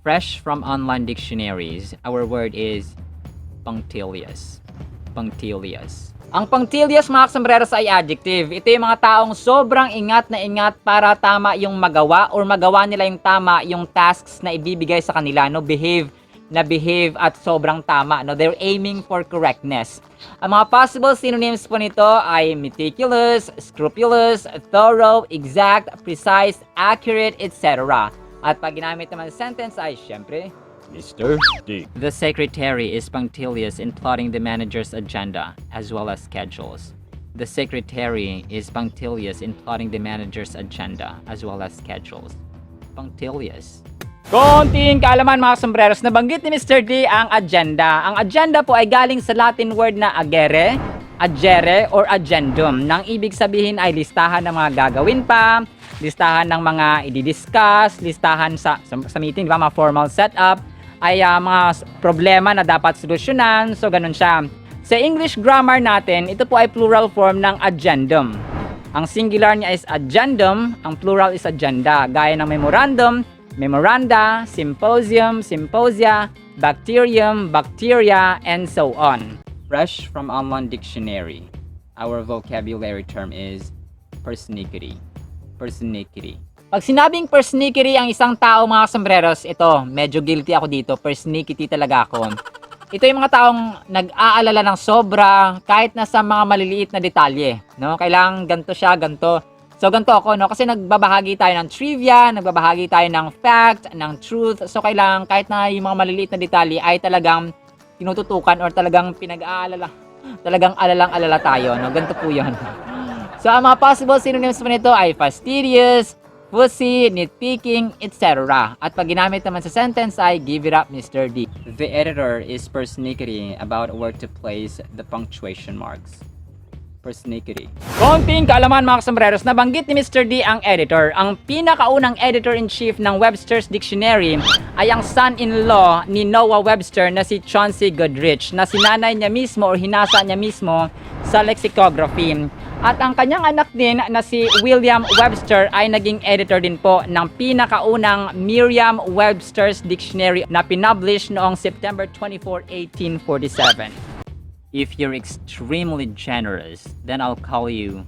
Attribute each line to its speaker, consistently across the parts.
Speaker 1: Fresh from online dictionaries, our word is punctilious. Punctilious. Ang punctilious, mga sombreros, ay adjective. Ito yung mga taong sobrang ingat na ingat para tama yung magawa or magawa nila yung tama yung tasks na ibibigay sa kanila. No? Behave at sobrang tama. No? They're aiming for correctness. Ang mga possible synonyms po nito ay meticulous, scrupulous, thorough, exact, precise, accurate, etc. At pag ginamit naman sa sentence ay, syempre, Mr. D. The secretary is punctilious in plotting the manager's agenda as well as schedules. The secretary is punctilious in plotting the manager's agenda as well as schedules. Punctilious. Konting kaalaman, mga sombreros, nabanggit ni Mr. D ang agenda. Ang agenda po ay galing sa Latin word na agere, or agendum, nang ibig sabihin ay listahan ng mga gagawin pa, listahan ng mga i-discuss, listahan sa meeting, di ba, mga formal setup, ay mga problema na dapat solusyonan. So, ganun siya. Sa English grammar natin, ito po ay plural form ng agendum. Ang singular niya is agendum, ang plural is agenda. Gaya ng memorandum, memoranda, symposium, symposia, bacterium, bacteria, and so on. Fresh from online dictionary, our vocabulary term is persnickety. Persnickety. Pag sinabing persnickety ang isang tao, mga sombreros, ito, medyo guilty ako dito. Persnickety talaga ako. Ito yung mga taong nag-aalala ng sobra kahit na sa mga maliliit na detalye. No? Kailangan ganito siya, ganito. So, ganito ako, no? Kasi nagbabahagi tayo ng trivia, nagbabahagi tayo ng fact, ng truth. So, kailangan kahit na yung mga maliliit na detalye ay talagang tinututukan or talagang pinag-aalala. Talagang alalang-alala tayo, no? Ganito po yun. So, ang mga possible synonyms po nito ay fastidious, fussy, nitpicking, etc. At pag ginamit naman sa sentence ay give it up, Mr. D. The editor is persnickety about where to place the punctuation marks. Persnickety. Konting kaalaman, mga sombreros, nabanggit ni Mr. D ang editor. Ang pinakaunang editor-in-chief ng Webster's Dictionary ay ang son-in-law ni Noah Webster na si Chauncey Goodrich, na sinanay niya mismo o hinasa niya mismo sa lexicography. At ang kanyang anak din na si William Webster ay naging editor din po ng pinakaunang Merriam-Webster's Dictionary na pinublish noong September 24, 1847. If you're extremely generous, then I'll call you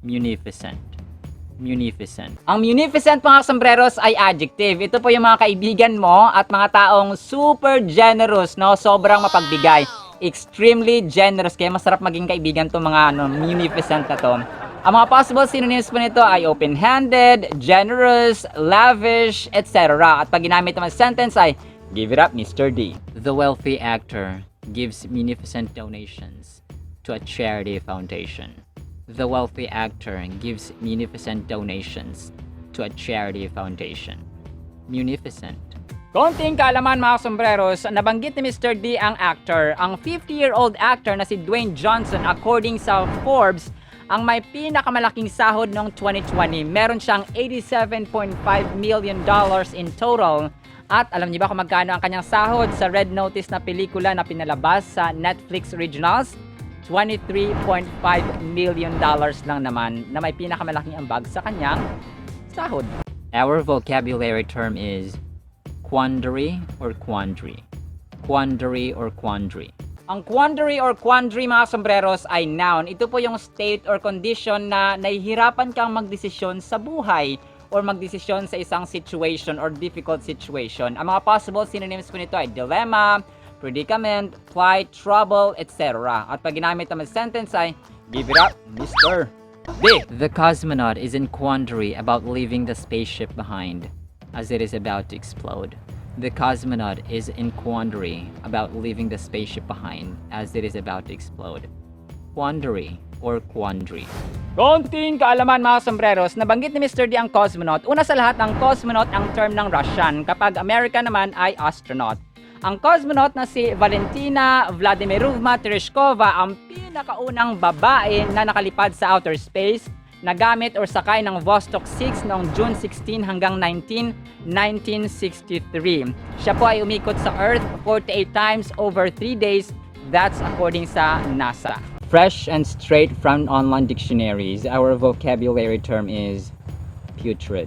Speaker 1: munificent. Munificent. Ang munificent, mga sombreros, ay adjective. Ito po yung mga kaibigan mo at mga taong super generous, no? Sobrang mapagbigay. Extremely generous. Kaya masarap maging kaibigan to mga munificent na to. Ang mga possible synonyms po nito ay open-handed, generous, lavish, etc. At pag ginamit naman sentence ay give it up, Mr. D. The wealthy actor gives munificent donations to a charity foundation. The wealthy actor gives munificent donations to a charity foundation. Munificent. Konting kaalaman, mga sombreros, nabanggit ni Mr. D ang actor. Ang 50-year-old actor na si Dwayne Johnson, according sa Forbes, ang may pinakamalaking sahod noong 2020. Meron siyang $87.5 million in total. At alam niyo ba kung magkano ang kanyang sahod sa Red Notice na pelikula na pinalabas sa Netflix Originals? $23.5 million lang naman na may pinakamalaking ambag sa kanyang sahod. Our vocabulary term is quandary or quandary. Quandary or quandary. Ang quandary or quandary, mga sombreros, ay noun. Ito po yung state or condition na nahihirapan kang magdesisyon sa buhay or magdesisyon sa isang situation or difficult situation. Ang mga possible synonyms po nito ay dilemma, predicament, plight, trouble, etc. At pag ginamit naman sentence ay give it up, Mr. D. The cosmonaut is in quandary about leaving the spaceship behind as it is about to explode. The cosmonaut is in quandary about leaving the spaceship behind as it is about to explode. Quandary or quandary. Konting kaalaman, mga sombreros, nabanggit ni Mr. D ang cosmonaut. Una sa lahat, ang cosmonaut ang term ng Russian, kapag American naman ay astronaut. Ang cosmonaut na si Valentina Vladimirovna Tereshkova ang pinakaunang babae na nakalipad sa outer space, nagamit or sakay ng Vostok 6 noong June 16 hanggang 1963. Siya po ay umikot sa Earth 48 times over 3 days. That's according sa NASA. Fresh and straight from online dictionaries, our vocabulary term is putrid.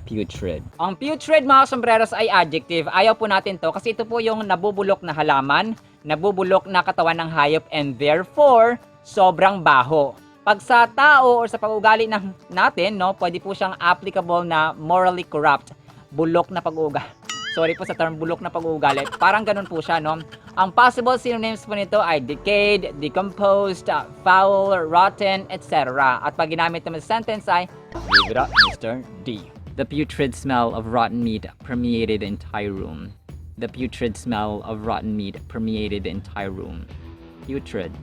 Speaker 1: Putrid. Ang putrid mga sombreros ay adjective. Ayaw po natin to kasi ito po yung nabubulok na halaman, nabubulok na katawan ng hayop, and therefore, sobrang baho. Pag sa tao or sa pag-uugali natin, no, pwede po siyang applicable na morally corrupt, bulok na pag-uugali. Sorry po sa term bulok na pag-uugali. Parang ganun po siya, no? Ang possible synonyms po nito ay decayed, decomposed, foul, rotten, etc. At pag ginamit naman sa sentence ay, give it up, Mr. D. The putrid smell of rotten meat permeated the entire room. The putrid smell of rotten meat permeated the entire room. Putrid.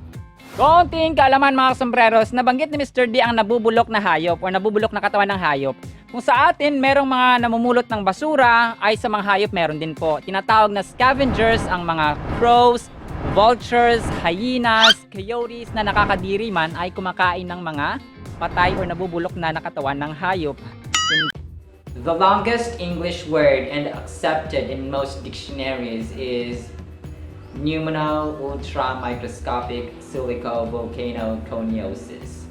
Speaker 1: Konting kaalaman mga sombreros, nabanggit ni Mr. D ang nabubulok na hayop o nabubulok na katawan ng hayop. Kung sa atin merong mga namumulot ng basura, ay sa mga hayop meron din po. Tinatawag na scavengers ang mga crows, vultures, hyenas, coyotes na nakakadiri man ay kumakain ng mga patay o nabubulok na nakatawan ng hayop. The longest English word and accepted in most dictionaries is pneumono-ultramicroscopic silicovolcanoconiosis.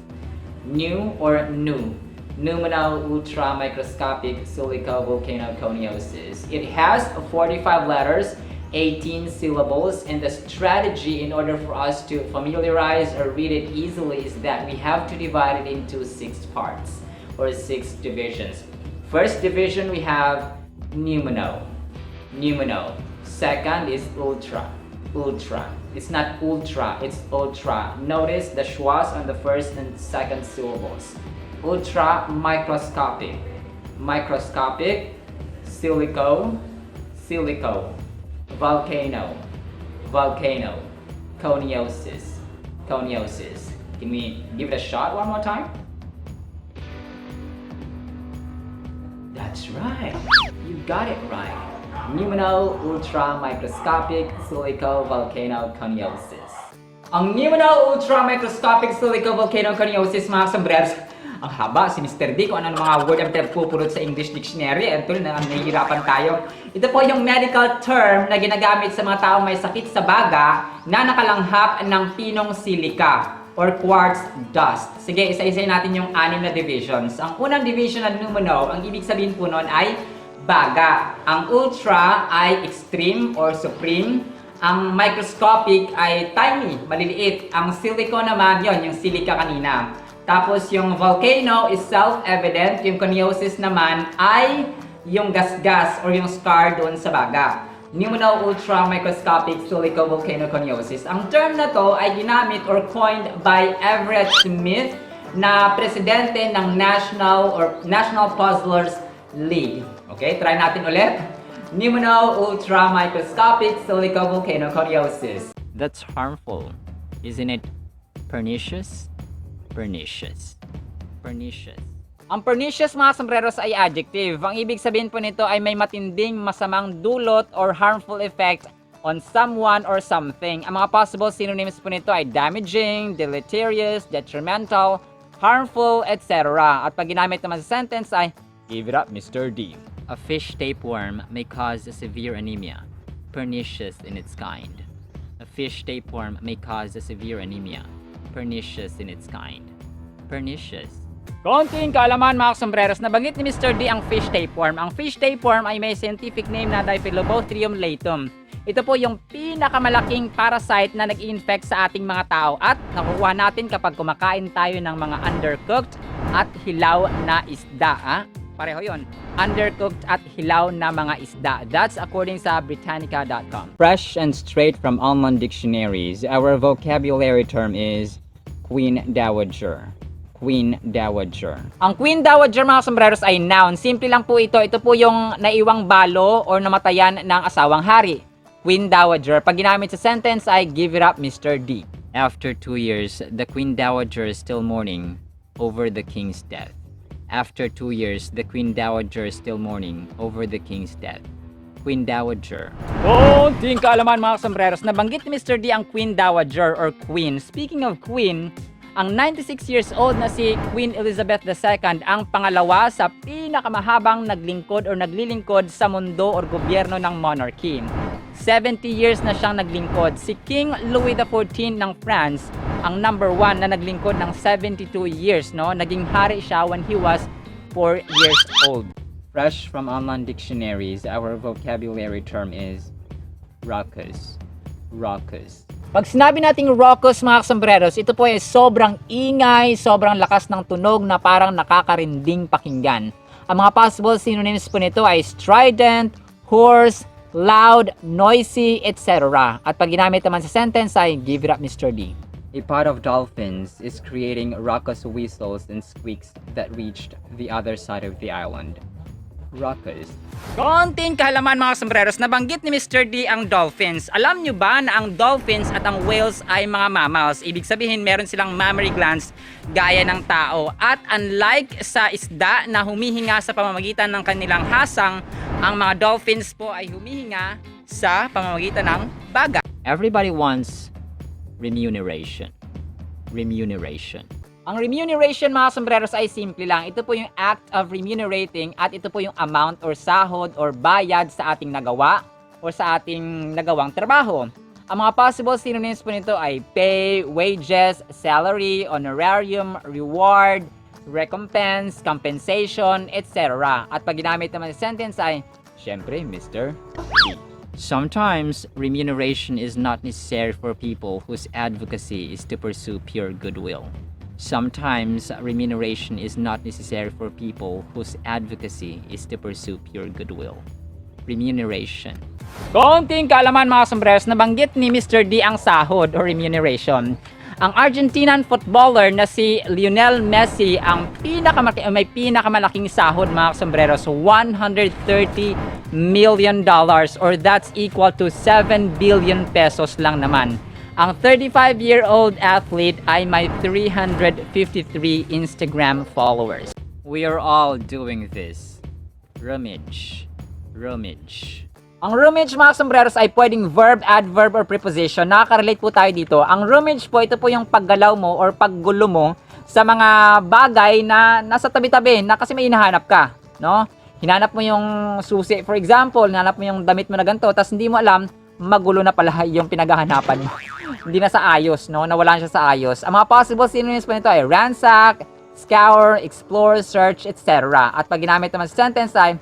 Speaker 1: New or new? Pneumono-ultramicroscopic silicovolcanoconiosis. It has 45 letters, 18 syllables, and the strategy in order for us to familiarize or read it easily is that we have to divide it into 6 parts or 6 divisions. First division we have pneumono. Pneumono. Second is ultra. Ultra. It's not ultra, it's ultra. Notice the schwas on the first and second syllables. Ultra microscopic. Microscopic. Silico. Silico. Volcano. Volcano. Coniosis. Coniosis. Can we give it a shot one more time? That's right. You got it right. Pneumono-ultramicroscopic silicovolcanoconiosis. Ang pneumono-ultramicroscopic silicovolcanoconiosis, mga sombreros, ang haba si Mr. D kung ano mga word ang pinagpupulot sa English Dictionary. Ito na nahihirapan tayo. Ito po yung medical term na ginagamit sa mga taong may sakit sa baga na nakalanghap ng pinong silika or quartz dust. Sige, isa-isay natin yung 6 na divisions. Ang unang division ng pneumono, ang ibig sabihin po nun ay baga. Ang ultra ay extreme or supreme. Ang microscopic ay tiny, maliliit. Ang silico naman, yon yung silica kanina. Tapos yung volcano is self-evident. Yung coniosis naman ay yung gasgas or yung scar doon sa baga. Pneumono-ultramicroscopic silicovolcanoconiosis. Ang term na to ay ginamit or coined by Everett Smith na presidente ng National Puzzlers League. Okay, try natin ulit. Pneumono-ultramicroscopic silicovolcanoconiosis. That's harmful. Isn't it pernicious? Pernicious. Pernicious. Ang pernicious, mga sombreros, ay adjective. Ang ibig sabihin po nito ay may matinding masamang dulot or harmful effect on someone or something. Ang mga possible synonyms po nito ay damaging, deleterious, detrimental, harmful, etc. At pag ginamit naman sa sentence ay, give it up, Mr. D. A fish tapeworm may cause a severe anemia, pernicious in its kind. A fish tapeworm may cause a severe anemia, pernicious in its kind. Pernicious. Konting kaalaman, mga sombreros, nabanggit ni Mr. D ang fish tapeworm. Ang fish tapeworm ay may scientific name na Diphyllobothrium latum. Ito po yung pinakamalaking parasite na nag-infect sa ating mga tao at nakukuha natin kapag kumakain tayo ng mga undercooked at hilaw na isda. Pareho yon. Undercooked at hilaw na mga isda. That's according sa Britannica.com. Fresh and straight from online dictionaries, our vocabulary term is Queen Dowager. Queen Dowager. Ang Queen Dowager, mga sombreros, ay noun. Simple lang po ito. Ito po yung naiwang balo or namatayan ng asawang hari. Queen Dowager. Pag ginamit sa sentence ay give it up, Mr. D. After 2 years, the Queen Dowager is still mourning over the king's death. After 2 years, the Queen Dowager is still mourning over the king's death. Queen Dowager. Konting kaalaman, mga sombreros. Nabanggit ni Mr. D ang Queen Dowager or Queen. Speaking of Queen, ang 96 years old na si Queen Elizabeth II ang pangalawa sa pinakamahabang naglingkod o naglilingkod sa mundo o gobyerno ng monarchy. 70 years na siyang naglingkod. Si King Louis XIV ng France ang number 1 na naglingkod ng 72 years. No? Naging hari siya when he was 4 years old. Fresh from online dictionaries, our vocabulary term is raucous. Raucous. Pag sinabi nating raucous mga kasombreros, ito po ay sobrang ingay, sobrang lakas ng tunog na parang nakakarinding pakinggan. Ang mga possible synonyms po nito ay strident, hoarse, loud, noisy, etc. At pag ginamit naman sa sentence ay give it up Mr. D. A pod of dolphins is creating raucous whistles and squeaks that reached the other side of the island. Raucous. Konting kahalaman mga sombreros, nabanggit ni Mr. D ang dolphins. Alam nyo ba na ang dolphins at ang whales ay mga mammals? Ibig sabihin meron silang mammary glands gaya ng tao. At unlike sa isda na humihinga sa pamamagitan ng kanilang hasang, ang mga dolphins po ay humihinga sa pamamagitan ng baga. Everybody wants remuneration. Remuneration. Ang remuneration mga sombreros ay simple lang. Ito po yung act of remunerating at ito po yung amount or sahod or bayad sa ating nagawa or sa ating nagawang trabaho. Ang mga possible synonyms po nito ay pay, wages, salary, honorarium, reward, recompense, compensation, etc. At pag ginamit naman sa sentence ay, syempre, Mr. D. Sometimes, remuneration is not necessary for people whose advocacy is to pursue pure goodwill. Sometimes, remuneration is not necessary for people whose advocacy is to pursue pure goodwill. Remuneration. Konting kaalaman mga sombreros, nabanggit ni Mr. D ang sahod or remuneration. Ang Argentinian footballer na si Lionel Messi ang may pinakamalaking sahod mga sombreros, $130 million or that's equal to 7 billion pesos lang naman. Ang 35-year-old athlete ay may 353 Instagram followers. We are all doing this. Rummage. Rummage. Ang rummage mga sombreros ay pwedeng verb, adverb, or preposition. Nakaka-relate po tayo dito. Ang rummage po, ito po yung paggalaw mo or paggulo mo sa mga bagay na nasa tabi-tabi na kasi may hinahanap ka. No? Hinanap mo yung susi, for example, hinanap mo yung damit mo na ganito, tapos hindi mo alam, magulo na pala yung pinaghahanapan mo. Hindi na sa ayos, no? Nawalan siya sa ayos. Ang mga possible synonyms po nito ay ransack, scour, explore, search, etc. At pag ginamit naman sa sentence ay,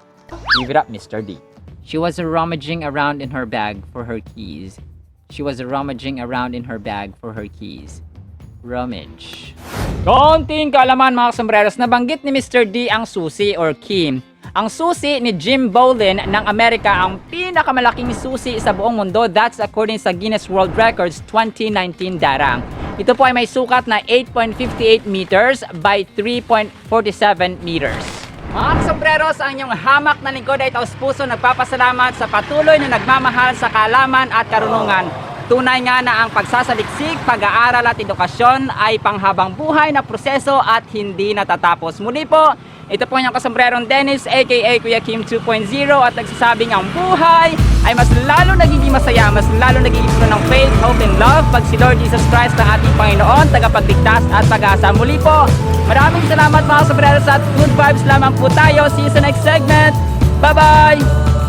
Speaker 1: give it up, Mr. D. She was rummaging around in her bag for her keys. She was rummaging around in her bag for her keys. Rummage. Konting kaalaman mga sombreros, nabanggit ni Mr. D ang susi or key. Ang susi ni Jim Bolin ng Amerika ang pinakamalaking susi sa buong mundo. That's according sa Guinness World Records 2019 data. Ito po ay may sukat na 8.58 meters by 3.47 meters. Mga sombreros, ang inyong hamak na lingkod ay taus-puso nagpapasalamat sa patuloy na nagmamahal sa kaalaman at karunungan. Tunay nga na ang pagsasaliksik, pag-aaral at edukasyon ay panghabang buhay na proseso at hindi natatapos. Muli po, ito po yung kasombrerong Dennis aka Kuya Kim 2.0 at nagsasabing ang buhay ay mas lalo nagiging masaya, mas lalo nagiging puno ng faith, hope, and love pag si Lord Jesus Christ ang ating Panginoon, tagapagligtas at pag-asa. Muli po, maraming salamat mga sombreros at good vibes lamang po tayo. See you sa next segment. Bye-bye!